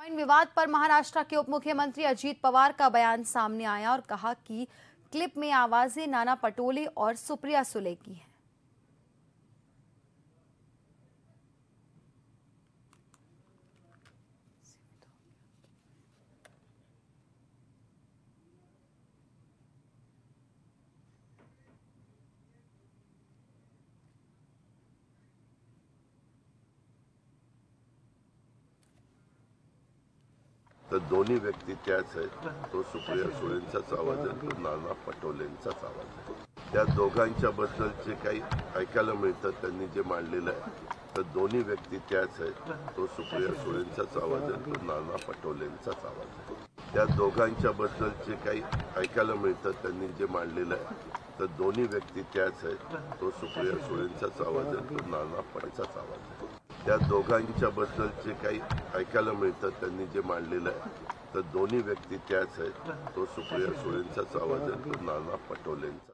Bitcoin विवाद पर महाराष्ट्र के उप मुख्यमंत्री अजीत पवार का बयान सामने आया और कहा कि क्लिप में आवाजें नाना पटोले और सुप्रिया सुले की हैं। तर दोन्ही व्यक्ती त्याच आहेत। तो सुप्रिया सुळेंचाच आवाज आहे, तो नाना पटोलेंचाच आवाज आहे। त्या दोघांच्या बद्दलचे काही ऐकायला मिळतं त्यांनी जे मांडलेलं आहे, तर दोन्ही व्यक्ती त्याच आहेत। तो सुप्रिया सुळेंचाच आवाज आहे, तो नाना पटोलेंचाच आवाज आहे। त्या दोघांच्या बद्दलचे काही ऐकायला मिळतं त्यांनी जे मांडलेलं आहे, तर दोन्ही व्यक्ती त्याच आहेत। तो सुप्रिया सुळेंचाच आवाज आहे, तो नाना पटोलेंचाच आवाज आहे। त्या दोघांच्या बद्दलचे काही ऐकायला मिळतं त्यांनी जे मांडलेलं आहे, तर दोन्ही व्यक्ती त्याच आहेत। तो सुप्रिया सुळेंचाच आवाज आहे, तो नाना पटोलेंचा